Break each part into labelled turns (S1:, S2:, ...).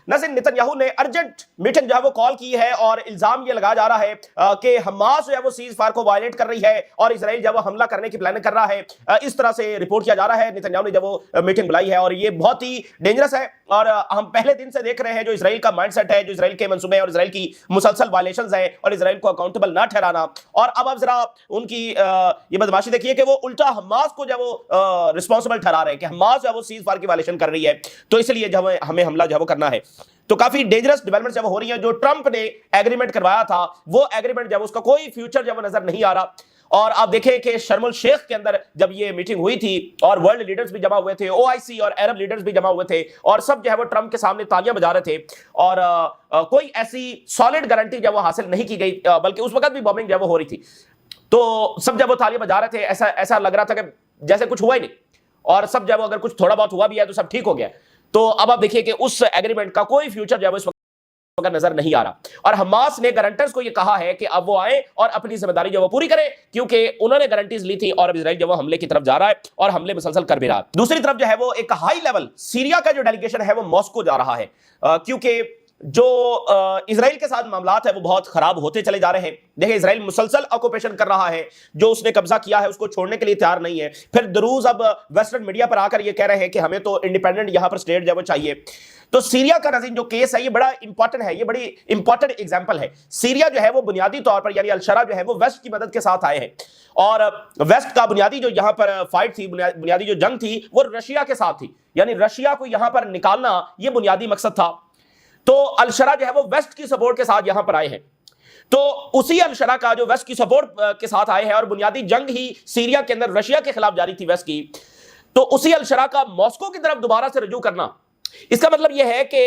S1: नाज़रीन, नेतन्याहू ने urgent meeting जो है वो कॉल की है और इल्जाम ये लगाया जा रहा है कि हमास जो है वो सीज फायर को वायलेट कर रही है और इजराइल जब वो हमला करने की प्लानिंग कर रहा है। इस तरह से रिपोर्ट किया जा रहा है। नेतन्याहू ने जब वो मीटिंग बुलाई है और ये बहुत ही डेंजरस है और हम पहले दिन से देख रहे हैं जो इजराइल का माइंडसेट है, जो इजराइल के मंसूबे और इजराइल की मुसलसल वायलेशंस हैं और इजराइल को अकाउंटेबल ना ठहराना। और अब आप जरा उनकी ये बदमाशी देखिए कि वो उल्टा हमास को जब वो रिस्पॉन्सिबल ठहरा रहे हैं कि हमास जो वो सीज फायर की वायलेशन कर रही है, तो इसलिए जब हमें हमला जो करना है। तो काफी डेंजरस डेवलपमेंट जब हो रही है। जो ट्रंप ने एग्रीमेंट करवाया था वो एग्रीमेंट जब उसका कोई फ्यूचर जब नजर नहीं आ रहा। और आप देखें कि शर्म एल शेख के अंदर जब ये मीटिंग हुई थी और वर्ल्ड लीडर्स भी जमा हुए थे, ओआईसी और अरब लीडर्स भी जमा हुए थे और सब जो है वो ट्रंप के सामने तालियां बजा रहे थे और कोई ऐसी सॉलिड गारंटी जब वो हासिल नहीं की गई, बल्कि उस वक्त भी बॉम्बिंग जब वो हो रही थी तो सब जब वो तालियां बजा रहे थे ऐसा लग रहा था कि जैसे कुछ हुआ ही नहीं और सब जब अगर कुछ थोड़ा बहुत हुआ भी है तो सब ठीक हो गया। तो अब आप देखिए कि उस एग्रीमेंट का कोई फ्यूचर जो है इस वक्त नजर नहीं आ रहा और हमास ने गारंटर्स को यह कहा है कि अब वो आए और अपनी जिम्मेदारी जो वो पूरी करे, क्योंकि उन्होंने गारंटीज ली थी और अब इजराइल जो वो हमले की तरफ जा रहा है और हमले मुसलसल कर भी रहा है। दूसरी तरफ जो है वो एक हाई लेवल सीरिया का जो डेलीगेशन है वो मॉस्को जा रहा है, क्योंकि जो इजराइल के साथ मामलात है वो बहुत खराब होते चले जा रहे हैं। देखिए, इजराइल मुसलसल ऑक्यूपेशन कर रहा है, जो उसने कब्जा किया है उसको छोड़ने के लिए तैयार नहीं है। फिर दरूज अब वेस्टर्न मीडिया पर आकर ये कह रहे हैं कि हमें तो इंडिपेंडेंट यहां पर स्टेट जो चाहिए। तो सीरिया का नाज़रीन जो केस है ये बड़ा इंपॉर्टेंट है, ये बड़ी इंपॉर्टेंट एग्जांपल है। सीरिया जो है वो बुनियादी तौर पर यानी अल-शरा जो है वो वेस्ट की मदद के साथ आए हैं और वेस्ट का बुनियादी जो यहां पर फाइट थी, बुनियादी जो जंग थी वो रशिया के साथ थी, यानी रशिया को यहां पर निकालना ये बुनियादी मकसद था। तो अल-शरा जो है वो वेस्ट की सपोर्ट के साथ यहां पर आए हैं। तो उसी अल-शरा का जो वेस्ट की सपोर्ट के साथ आए हैं और बुनियादी जंग ही सीरिया के अंदर रशिया के खिलाफ जारी थी वेस्ट की, तो उसी अल-शरा का मॉस्को की तरफ दोबारा से रजू करना, इसका मतलब यह है कि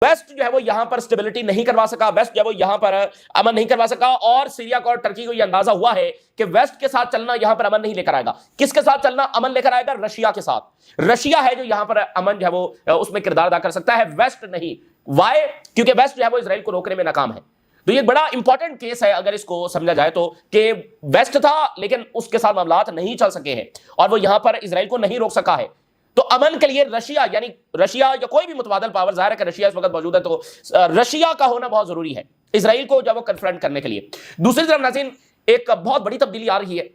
S1: वेस्ट जो है वो यहां पर स्टेबिलिटी नहीं करवा सका, वेस्ट जो है वो यहां पर अमन नहीं करवा सका और सीरिया को और टर्की को यह अंदाजा हुआ है कि वेस्ट के साथ चलना यहां पर अमन नहीं लेकर आएगा। किसके साथ चलना अमन लेकर आएगा? रशिया के साथ। रशिया है जो यहां पर अमन जो है वो उसमें किरदार अदा कर सकता है, वेस्ट नहीं। वाई? क्योंकि वेस्ट जो है वो इजराइल को रोकने में नाकाम है। तो ये बड़ा इंपॉर्टेंट केस है अगर इसको समझा जाए तो, कि वेस्ट था लेकिन उसके साथ मामलात नहीं चल सके हैं और वो यहां पर इजराइल को नहीं रोक सका है। तो अमन के लिए रशिया, यानी रशिया या कोई भी मुतबादल पावर, जाहिर है कि रशिया इस वक्त मौजूद है, तो रशिया का होना बहुत जरूरी है इजराइल को जब वो कन्फ्रंट करने के लिए। दूसरी तरफ नाज़रीन एक बहुत बड़ी तब्दीली आ रही है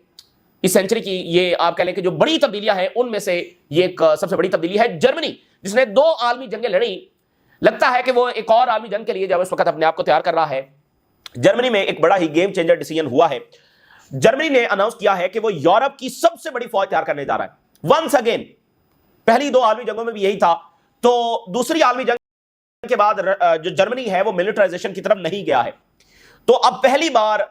S1: इस सेंचुरी की, ये आप कह लें कि जो बड़ी तब्दीलियां हैं उनमें से ये एक सबसे बड़ी तब्दीली है जर्मनी, जिसने 2 आलमी जंगें लड़ी। लगता है कि वो एक और आलमी जंग के लिए जब इस वक्त अपने आप को तैयार कर रहा है। जर्मनी में एक बड़ा ही गेम चेंजर डिसीजन हुआ है। जर्मनी ने अनाउंस किया है कि वो यूरोप की सबसे बड़ी फौज तैयार करने जा रहा है वंस अगेन। पहली 2 आलमी जंगों में भी यही था, तो दूसरी आलमी जंग के बाद जो जर्मनी है वो मिलिटराइजेशन की तरफ नहीं गया है। तो अब पहली बार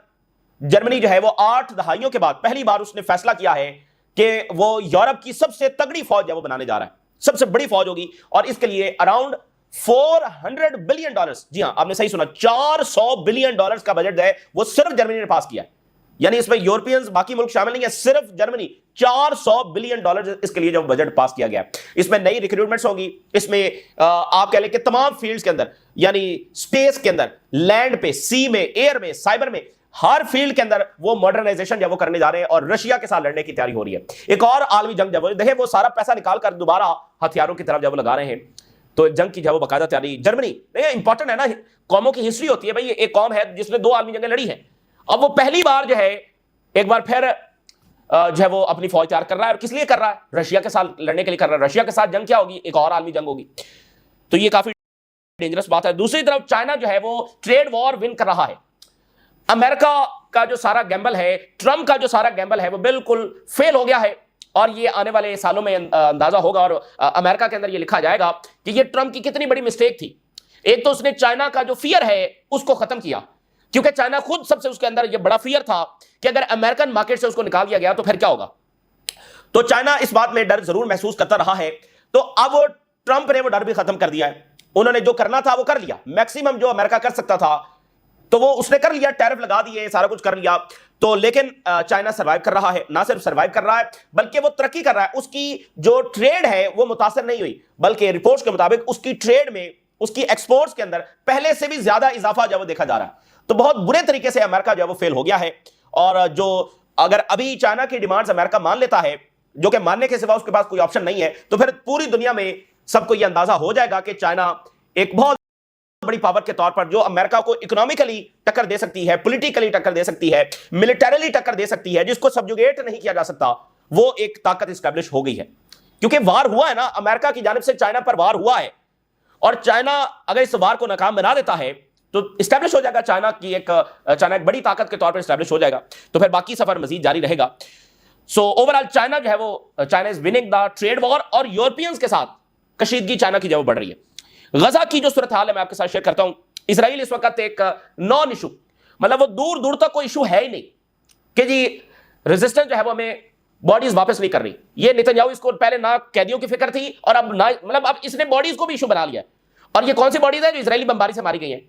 S1: जर्मनी जो है वो 8 दहाइयों के बाद पहली बार उसने फैसला किया है कि वो यूरोप की सबसे तगड़ी फौज है वो बनाने जा रहा है, सबसे बड़ी फौज होगी और इसके लिए अराउंड $400 बिलियन, जी हां आपने सही सुना, $400 बिलियन का बजट है वो सिर्फ जर्मनी ने पास किया है। यानी इसमें यूरोपियंस बाकी मुल्क शामिल नहीं है, सिर्फ जर्मनी। $400 बिलियन इसके लिए जो बजट पास किया गया। इसमें नई रिक्रूटमेंट्स होगी, इसमें आप कह लें कि तमाम फील्ड्स के अंदर, यानी स्पेस के अंदर, लैंड पे, सी में, एयर में, साइबर में, हर फील्ड के अंदर वो मॉडर्नाइजेशन जब वो करने जा रहे हैं और रशिया के साथ लड़ने की तैयारी हो रही है। एक और आलमी जंग जब देखें वो सारा पैसा निकाल कर दोबारा हथियारों की तरफ जब लगा रहे हैं, तो जंग की जब वो बाकायदा तैयारी जर्मनी, इंपॉर्टेंट है ना, कौमों की हिस्ट्री होती है भाई। एक कौम है जिसने 2 आलमी जंगें लड़ी है, अब वो पहली बार जो है एक बार फिर जो है वो अपनी फौज तैयार कर रहा है। और किस लिए कर रहा है? रशिया के साथ लड़ने के लिए कर रहा है। रशिया के साथ जंग क्या होगी? एक और आलमी जंग होगी। तो ये काफी डेंजरस बात है। दूसरी तरफ चाइना जो है वो ट्रेड वॉर विन कर रहा है। अमेरिका का जो सारा गैम्बल है, ट्रंप का जो सारा गैम्बल है वो बिल्कुल फेल हो गया है और ये आने वाले सालों में अंदाजा होगा और अमेरिका के अंदर ये लिखा जाएगा कि ये ट्रंप की कितनी बड़ी मिस्टेक थी। एक तो उसने चाइना का जो फियर है उसको खत्म किया, क्योंकि चाइना खुद सबसे उसके अंदर ये बड़ा फियर था कि अगर अमेरिकन मार्केट से उसको निकाल दिया गया तो फिर क्या होगा। तो चाइना इस बात में डर जरूर महसूस करता रहा है। तो अब वो ट्रंप ने वो डर भी खत्म कर दिया है। उन्होंने जो करना था वो कर लिया, मैक्सिमम जो अमेरिका कर सकता था तो वो उसने कर लिया, टैरिफ लगा दिए, सारा कुछ कर लिया। तो लेकिन चाइना सर्वाइव कर रहा है, ना सिर्फ सर्वाइव कर रहा है बल्कि वो तरक्की कर रहा है। उसकी जो ट्रेड है वो मुतासर नहीं हुई, बल्कि रिपोर्ट्स के मुताबिक उसकी ट्रेड में, उसकी एक्सपोर्ट्स के अंदर पहले से भी ज्यादा इजाफा जो देखा जा रहा है। तो बहुत बुरे तरीके से अमेरिका जो है वो फेल हो गया है। और जो अगर अभी चाइना की डिमांड्स अमेरिका मान लेता है, जो कि मानने के सिवा उसके पास कोई ऑप्शन नहीं है, तो फिर पूरी दुनिया में सबको यह अंदाजा हो जाएगा कि चाइना एक बहुत बड़ी पावर के तौर पर जो अमेरिका को इकोनॉमिकली टक्कर दे सकती है, पॉलिटिकली टक्कर दे सकती है, मिलिटरीली टक्कर दे सकती है, जिसको सब्जुगेट नहीं किया जा सकता, वो एक ताकत स्टैब्लिश हो गई है। क्योंकि वार हुआ है ना, अमेरिका की जानिब से चाइना पर वार हुआ है, और चाइना अगर इस वार को नाकाम बना देता है तो स्टैब्लिश हो जाएगा चाइना एक बड़ी ताकत के तौर पर स्टैब्लिश हो जाएगा। तो फिर बाकी सफर मजीद जारी रहेगा। सो ओवरऑल चाइना जो है वो China is winning the trade war, और यूरोपियंस के साथ कशीदगी चाइना की जो बढ़ रही है। गजा की जो सूरत हाल है मैं आपके साथ शेयर करता हूं। इसराइल इस वक्त एक नॉन इशू, मतलब वो दूर दूर तक कोई इशू है ही नहीं कि जी रेजिस्टेंस जो है वो हमें बॉडीज वापस नहीं कर रही। ये नेतन्याहू इसको पहले ना कैदियों की फिक्र थी, और अब ना, मतलब अब इसने बॉडीज को भी इशू बना लिया। और ये कौन सी बॉडीज है जो इजरायली बमबारी से मारी गई है?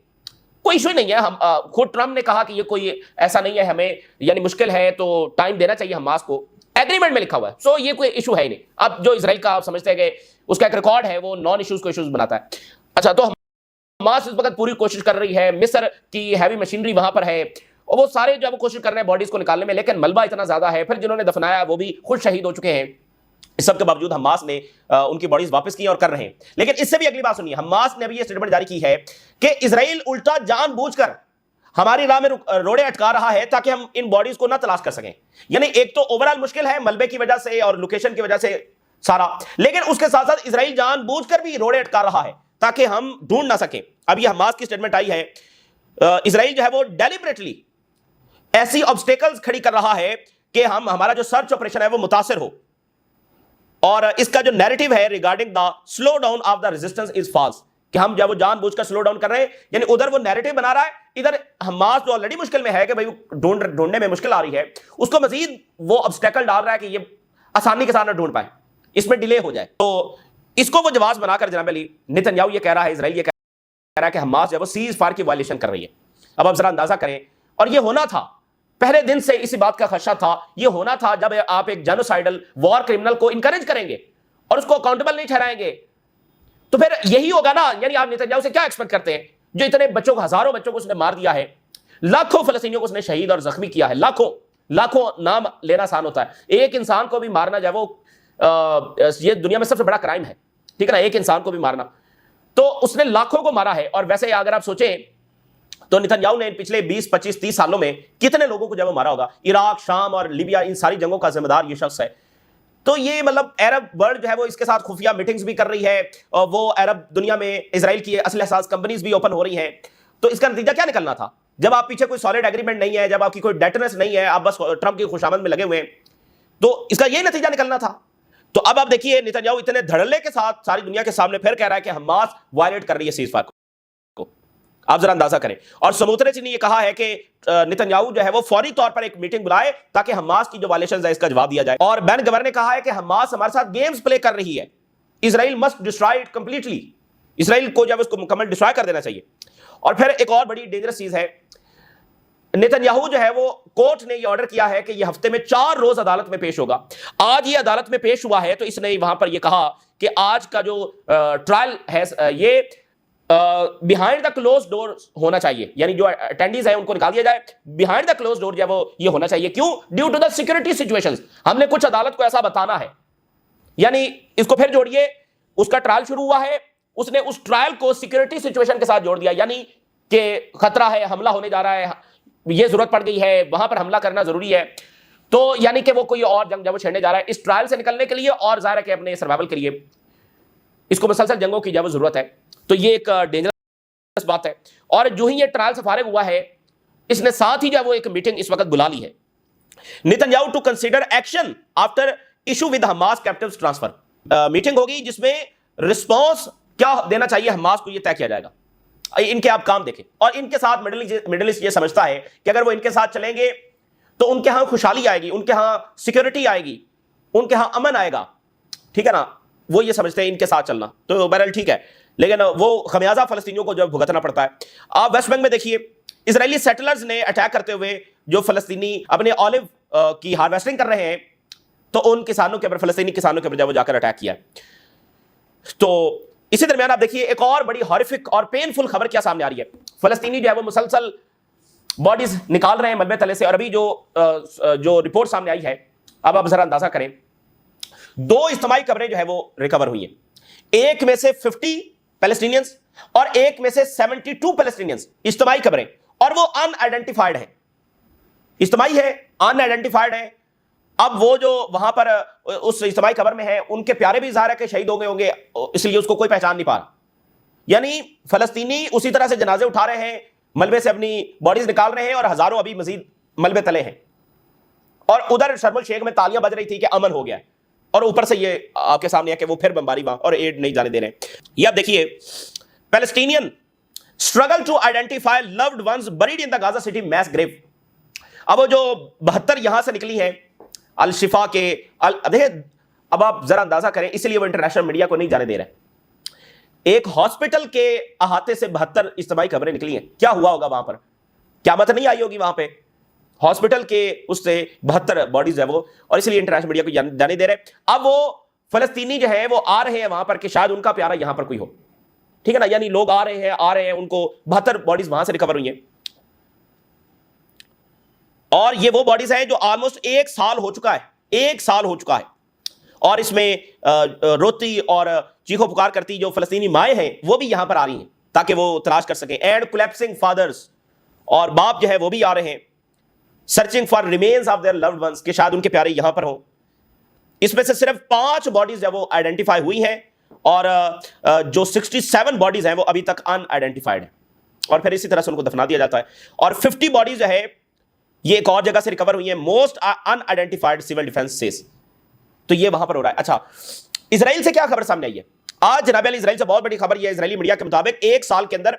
S1: कोई इशू नहीं है। हम खुद ट्रंप ने कहा कि ये कोई ऐसा नहीं है, हमें यानी मुश्किल है तो टाइम देना चाहिए हमास को, एग्रीमेंट में लिखा हुआ है। सो ये कोई इशू है ही नहीं। अब जो इजराइल का आप समझते हैं कि उसका एक रिकॉर्ड है, वो नॉन इश्यूज को इश्यूज बनाता है। अच्छा, तो हमास इस वक्त पूरी कोशिश कर रही है, मिस्र की हैवी मशीनरी वहां पर है, और वो सारे जो कोशिश कर रहे हैं बॉडीज को निकालने में, लेकिन मलबा इतना ज्यादा है, फिर जिन्होंने दफनाया वो भी खुद शहीद हो चुके हैं। इस सब के बावजूद हमास ने उनकी बॉडीज वापस की और कर रहे हैं। लेकिन इससे भी अगली बात सुनिए, हमास ने अभी ये स्टेटमेंट जारी की है कि इजराइल उल्टा जानबूझकर हमारी राह में रोड़े अटका रहा है ताकि हम इन बॉडीज को ना तलाश कर सकें। यानी एक तो ओवरऑल मुश्किल है मलबे की वजह से और लोकेशन की वजह से सारा, लेकिन उसके साथ साथ इजराइल जानबूझकर भी रोड़े अटका रहा है ताकि हम ढूंढ ना सकें। अब ये हमास की स्टेटमेंट आई है, इजराइल जो है वो डेलिबरेटली ऐसी ऑब्स्टेकल्स खड़ी कर रहा है कि हमारा जो सर्च ऑपरेशन है वो मुतासिर हो, और इसका जो नैरेटिव है regarding the slow down of the resistance is false, कि हम जब वो जानबूझकर स्लो डाउन कर रहे हैं, यानी उधर वो नैरेटिव बना रहा है, इधर हमास जो ऑलरेडी मुश्किल में है कि भाई ढूंढने में मुश्किल आ रही है, उसको मजीद वो ऑब्स्टेकल डाल रहा है कि ये आसानी के साथ ना ढूंढ पाए, इसमें डिले हो जाए। तो इसको वो जवाब बनाकर जनाब अली नेतन्याहू ये कह रहा है, इजराइल ये कह रहा है कि हमास जो है सीज फायर की वायलेशन कर रही है। अब आप जरा अंदाजा करें, और ये होना था पहले दिन से, इसी बात का खदशा था, ये होना था जब आप एक जेनोसाइडल वॉर क्रिमिनल को इंकरेज करेंगे और उसको अकाउंटेबल नहीं ठहराएंगे, तो फिर यही होगा ना। यानी आप नेतन्याहू से क्या एक्सपेक्ट करते हैं, जो इतने बच्चों को, हजारों बच्चों को उसने मार दिया है, लाखों फलस्तीनियों को उसने शहीद और जख्मी किया है, लाखों नाम लेना आसान होता है, एक इंसान को भी मारना जो वो ये दुनिया में सबसे बड़ा क्राइम है, ठीक है ना, एक इंसान को भी मारना। तो उसने लाखों को मारा है। और वैसे अगर आप सोचें तो नेतन्याहू ने पिछले 20, 25, 30 सालों में कितने लोगों को जब वो मारा होगा, इराक, शाम और लीबिया, इन सारी जंगों का जिम्मेदार ये शख्स है। तो ये मतलब अरब वर्ल्ड जो है वो इसके साथ खुफिया मीटिंग्स भी कर रही है, और वो अरब दुनिया में इजराइल की असले असास कंपनीज भी ओपन हो रही हैं। तो इसका नतीजा क्या निकलना था, जब आप पीछे कोई सॉलिड एग्रीमेंट नहीं है, जब आपकी कोई डेटनेस नहीं है, आप बस ट्रंप की खुशामद में लगे हुए हैं, तो इसका यही नतीजा निकलना था। तो अब आप देखिए नेतन्याहू इतने धड़ल्ले के साथ सारी दुनिया के सामने फिर कह रहा है कि हमास वायलेट कर रही है सीज फायर को। आप जरा अंदाजा करें। और समूतरे ने यह कहा है कि नेतन्याहू जो है वो फौरी तौर पर एक मीटिंग बुलाए ताकि हमास की जो वायलेशंस है इसका जवाब दिया जाए। और बैन गवर्नर ने कहा है कि हमास हमारे साथ गेम्स प्ले कर रही है, Israel must destroy it completely, Israel को जब उसको मुकम्मल डिस्ट्रॉय कर देना चाहिए। और फिर एक और बड़ी डेंजरस चीज है, नेतन्याहू जो है वो कोर्ट ने ये ऑर्डर किया है कि ये हफ्ते में 4 रोज अदालत में पेश होगा। आज ये अदालत में पेश हुआ है, तो इसने वहां पर ये कहा कि आज का जो ट्रायल है ये बिहाइंड द क्लोज डोर होना चाहिए, यानी जो अटेंडीज है उनको निकाल दिया जाए, बिहाइंड द क्लोज डोर जो है वो ये होना चाहिए। क्यों? Due to the security situations, हमने कुछ अदालत को ऐसा बताना है। यानी इसको फिर जोड़िए, उसका ट्रायल शुरू हुआ है, उसने उस ट्रायल को सिक्योरिटी सिचुएशन के साथ जोड़ दिया, यानी कि खतरा है, हमला होने जा रहा है, ये जरूरत पड़ गई है, वहां पर हमला करना जरूरी है। तो यानी कि वो कोई और जंग जब वो छेड़ने जा रहा है इस ट्रायल से निकलने के लिए, और जाहिर है कि अपने सर्वाइवल के लिए इसको मुसलसल जंगों की जब जरूरत है। तो ये एक डेंजरस बात है। और जो ही ये ट्रायल से फारिग हुआ है, इसने साथ ही जो वो एक मीटिंग इस वक्त बुला ली है, Netanyahu to consider action after issue with Hamas captives transfer. Meeting होगी जिसमें रिस्पॉन्स क्या देना चाहिए हमास को, यह तय किया जाएगा। इनके आप काम देखें। और इनके साथ मिडिल ईस्ट ये समझता है कि अगर वो इनके साथ चलेंगे तो उनके यहां खुशहाली आएगी, उनके यहां सिक्योरिटी आएगी, उनके यहां अमन आएगा, ठीक है ना, वो ये समझते हैं इनके साथ चलना। तो बहरहाल ठीक है, लेकिन वो खमियाजा फलस्तीनियों को जब भुगतना पड़ता है। आप वेस्ट बैंक में देखिए, इजरायली सेटलर्स ने अटैक करते हुए जो फलस्तीनी अपने ऑलिव की हार्वेस्टिंग कर रहे हैं, तो उन किसानों के ऊपर, फलस्तीनी किसानों के ऊपर जब जाकर अटैक किया। तो इसी दरमियान आप देखिए एक और बड़ी हॉरिफिक और पेनफुल खबर क्या सामने आ रही है। फलस्तीनी जो है वो मुसलसल बॉडीज निकाल रहे हैं मलबे तले से, और अभी जो रिपोर्ट सामने आई है, अब आप जरा अंदाजा करें, 2 इज्तिमाई कब्रें जो है वो रिकवर हुई हैं। एक में से 50 पैलेस्टीनियंस और एक में से 72 पैलेस्टीनियंस, इज्तिमाई कब्रें, और वो अनआइडेंटिफाइड है, इज्तिमाई है, अनआइडेंटिफाइड है। अब वो जो वहां पर उस इज्तिमाई कब्र में है, उनके प्यारे भी ज़ाहिर है कि शहीद हो गए होंगे, इसलिए उसको कोई पहचान नहीं पा रहा। यानी फलस्तीनी उसी तरह से जनाजे उठा रहे हैं, मलबे से अपनी बॉडीज निकाल रहे हैं, और हजारों अभी मजीद मलबे तले हैं। और उधर शर्म शेख में तालियां बज रही थी कि अमन हो गया, और ऊपर से ये आपके सामने है कि वो फिर बमबारी वहां और एड नहीं जाने दे रहे। ये आप देखिए, Palestinian struggle to identify loved ones buried in the Gaza City mass grave. अब वो जो 72 यहां से निकली है अल शिफा के अब आप जरा अंदाजा करें, इसलिए वो इंटरनेशनल मीडिया को नहीं जाने दे रहे। एक हॉस्पिटल के अहाते से 72 इज्तिमाई खबरें निकली हैं। क्या हुआ होगा वहां पर? क़यामत नहीं आई होगी वहां पे? हॉस्पिटल के उससे 72 बॉडीज है वो, और इसलिए इंटरनेशनल मीडिया को जाने दे रहे। अब वो फलस्तीनी जो है वो आ रहे हैं वहां पर कि शायद उनका प्यारा यहां पर कोई हो, ठीक है ना। यानी लोग आ रहे हैं, उनको 72 बॉडीज वहां से रिकवर हुई हैं, और ये वो बॉडीज हैं जो ऑलमोस्ट 1 साल हो चुका है, 1 साल हो चुका है। और इसमें रोती और चीखो पुकार करती जो फलस्तीनी माएँ हैं वो भी यहां पर आ रही हैं ताकि वो तलाश कर सकें। एंड कोलैप्सिंग फादर्स, और बाप जो है वो भी आ रहे हैं, searching for remains of their loved ones, कि शायद उनके प्यारे यहां पर हो। इसमें से सिर्फ 5 बॉडीज है वो आइडेंटिफाई हुई हैं, और जो 67 बॉडीज हैं वो अभी तक अनआइडेंटिफाइड है, और फिर इसी तरह से उनको दफना दिया जाता है। और 50 बॉडीज है ये एक और जगह से रिकवर हुई है, मोस्ट अनआइडेंटिफाइड सिविल डिफेंस से। तो ये वहां पर हो रहा है। अच्छा, इजराइल से क्या खबर सामने आई है आज जनाब अली? इजराइल से बहुत बड़ी खबर यह, इजरायली मीडिया के मुताबिक 1 साल के अंदर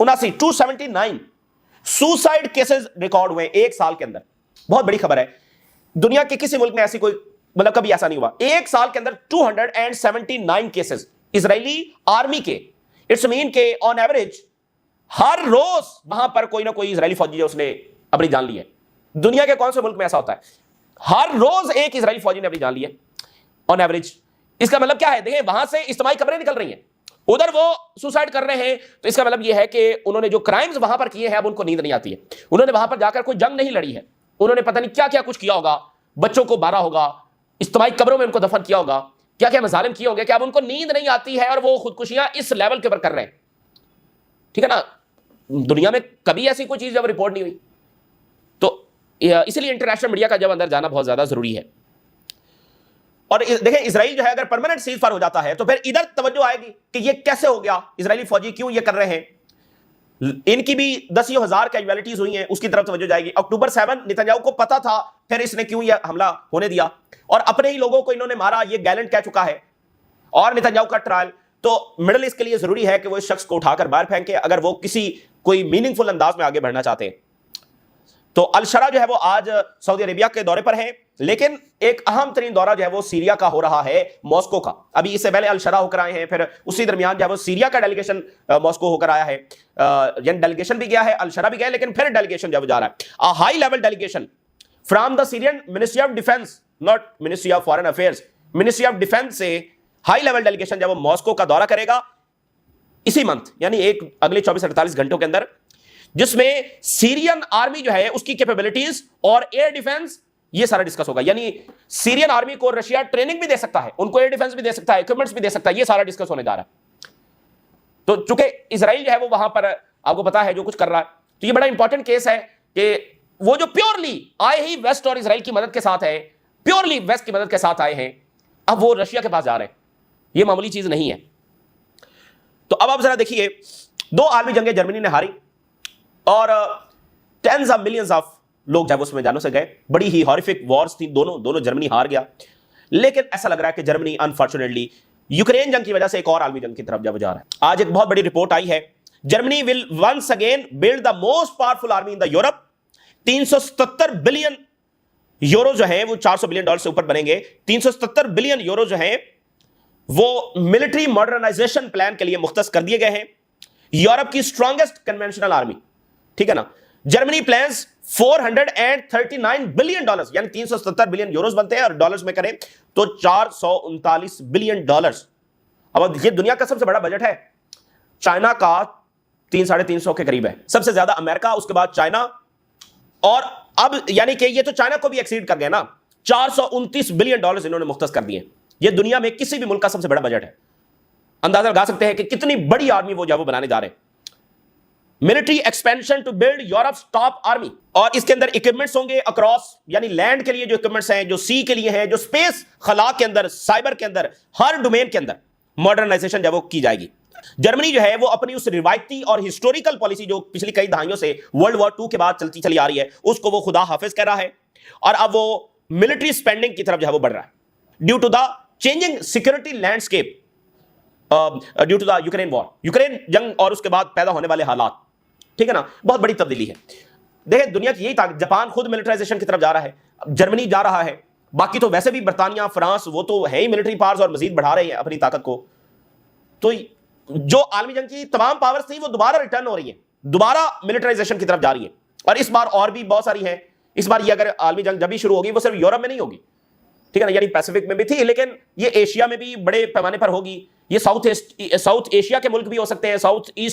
S1: 279 सुसाइड केसेस रिकॉर्ड हुए 1 साल के अंदर। बहुत बड़ी खबर है, दुनिया के किसी मुल्क में ऐसी कोई मतलब कभी ऐसा नहीं हुआ। 1 साल के अंदर 279 केसेस इजरायली आर्मी के। इट्स मीन के ऑन एवरेज हर रोज वहां पर कोई ना कोई इजरायली फौजी जो उसने अपनी जान ली है। दुनिया के कौन से मुल्क में ऐसा होता है? हर रोज एक इजरायली फौजी ने अपनी जान ली है ऑन एवरेज। इसका मतलब क्या है? देखिए, वहां से इज्तिमाई खबरें निकल रही हैं, उधर वो सुसाइड कर रहे हैं, तो इसका मतलब यह है कि उन्होंने जो क्राइम्स वहां पर किए हैं अब उनको नींद नहीं आती है। उन्होंने वहां पर जाकर कोई जंग नहीं लड़ी है, उन्होंने पता नहीं क्या क्या कुछ किया होगा, बच्चों को मारा होगा, इज्तिमाई कब्रों में उनको दफन किया होगा, क्या क्या मजालिम किए होंगे कि अब उनको नींद नहीं आती है और वो खुदकुशियां इस लेवल के ऊपर कर रहे हैं, ठीक है ना। दुनिया में कभी ऐसी कोई चीज जब रिपोर्ट नहीं हुई, तो इसलिए इंटरनेशनल मीडिया का जब अंदर जाना बहुत ज्यादा जरूरी है। और देखिए, इजराइल जो है अगर परमानेंट सीज फायर हो जाता है तो फिर इधर तवज्जो आएगी कि ये कैसे हो गया, इजरायली फौजी क्यों ये कर रहे हैं, इनकी भी 10,000 कैजुअलिटीज हुई हैं, उसकी तरफ तवज्जो जाएगी। अक्टूबर 7 नेतन्याहू को पता था, फिर इसने क्यों यह हमला होने दिया, और अपने ही लोगों को इन्होंने मारा, ये गैलेंट कह चुका है। और नेतन्याहू का ट्रायल, तो मिडिल ईस्ट के लिए जरूरी है कि वो इस शख्स को उठाकर बाहर फेंके अगर वो किसी कोई मीनिंगफुल अंदाज में आगे बढ़ना चाहते हैं। तो अल शरा जो है वो आज सऊदी अरेबिया के दौरे पर है, लेकिन एक अहम तरीन दौरा जो है वो सीरिया का हो रहा है, मॉस्को का। अभी इससे पहले अल शरा होकर आए हैं, फिर उसी दरमियान जो है वो सीरिया का डेलीगेशन मॉस्को होकर आया है। यानी डेलीगेशन भी गया है, अल शरा भी गया, लेकिन फिर डेलीगेशन जो है जा रहा है, a high level delegation from the Syrian ministry of defence, not ministry of foreign affairs, ministry of defence से हाई लेवल डेलीगेशन जब वो मॉस्को का दौरा करेगा इसी मंथ, यानी एक अगले 24-48 घंटों के अंदर, जिसमें सीरियन आर्मी जो है उसकी कैपेबिलिटीज और एयर डिफेंस ये सारा डिस्कस होगा। यानी सीरियन आर्मी को रशिया ट्रेनिंग भी दे सकता है, उनको एयर डिफेंस भी दे सकता है, इक्विपमेंट्स भी दे सकता है, ये सारा डिस्कस होने जा रहा है। तो चूंकि इजराइल जो है वो वहां पर आपको पता है जो कुछ कर रहा है, तो ये बड़ा इंपॉर्टेंट केस है कि वो जो प्योरली आए ही वेस्ट और इजराइल की मदद के साथ है, प्योरली वेस्ट की मदद के साथ आए हैं, अब वो रशिया के पास जा रहे हैं, ये मामूली चीज नहीं है। तो अब आप जरा देखिए, 2 आलमी जंगें जर्मनी ने हारी और टेंस ऑफ मिलियंस ऑफ लोग जब उसमें जानों से गए, बड़ी ही हॉरिफिक वॉर्स थी, दोनों जर्मनी हार गया। लेकिन ऐसा लग रहा है कि जर्मनी अनफॉर्चुनेटली यूक्रेन जंग की वजह से एक और आलमी जंग की तरफ जब जा रहा है। आज एक बहुत बड़ी रिपोर्ट आई है, Germany will once again build the most powerful army in the Europe. 377 billion euro जो है वो $400 बिलियन से ऊपर बनेंगे। 377 बिलियन यूरो जो है वो मिलिट्री मॉडर्नाइजेशन प्लान के लिए मुख्तस कर दिए गए हैं। यूरोप की स्ट्रॉन्गेस्ट कन्वेंशनल आर्मी, ठीक है ना। जर्मनी प्लान्स $439 बिलियन, यानी 377 बिलियन यूरोस बनते हैं, और डॉलर्स में करें तो $439 बिलियन। अब ये दुनिया का सबसे बड़ा बजट है, चाइना का 300-350 के करीब है, सबसे ज्यादा अमेरिका, उसके बाद चाइना, और अब यानी कि ये तो चाइना को भी एक्सीड कर गए ना। $429 बिलियन इन्होंने मुख्तस कर दिए। ये दुनिया में किसी भी मुल्क का सबसे बड़ा बजट है। अंदाजा लगा सकते हैं कि कितनी बड़ी आर्मी वो जो है वो बनाने जा रहे हैं। Military expansion to build Europe top army, और इसके अंदर इक्विपमेंट्स होंगे अक्रॉस, यानी लैंड के लिए जो इक्विपमेंट्स हैं, जो सी के लिए हैं, जो स्पेस खला के अंदर, साइबर के अंदर, हर डोमेन के अंदर मॉडर्नाइजेशन जब वो की जाएगी। जर्मनी जो है वो अपनी उस रिवायती और हिस्टोरिकल पॉलिसी जो पिछली कई दहाइयों से वर्ल्ड वॉर 2 के बाद चलती चली आ रही है, उसको वो खुदा हाफिज कर रहा है, और अब वो मिलिट्री स्पेंडिंग की तरफ जो है वो बढ़ रहा है due to the changing security landscape, due to the Ukraine war, Ukraine जंग और उसके बाद पैदा होने वाले हालात। ठीक है ना, बहुत बड़ी तब्दीली है। देखिए दुनिया की यही ताकत, जापान खुद मिलिटराइजेशन की तरफ जा रहा है, जर्मनी जा रहा है, बाकी तो वैसे भी बर्तानिया, फ्रांस, वो तो है ही मिलिट्री पावर्स और मजीद बढ़ा रहे हैं अपनी ताकत को। तो जो आलमी जंग की तमाम पावर्स थी वो दोबारा रिटर्न हो रही है, दोबारा मिलिटराइजेशन की तरफ जा रही है, और इस बार और भी बहुत सारी है। इस बार ये अगर आलमी जंग जब भी शुरू होगी वो सिर्फ यूरोप में नहीं होगी, ठीक है ना, यानी पैसिफिक में भी थी, लेकिन ये एशिया में भी बड़े पैमाने पर होगी। ये साउथ एशिया के मुल्क भी हो सकते हैं, साउथ ईस्ट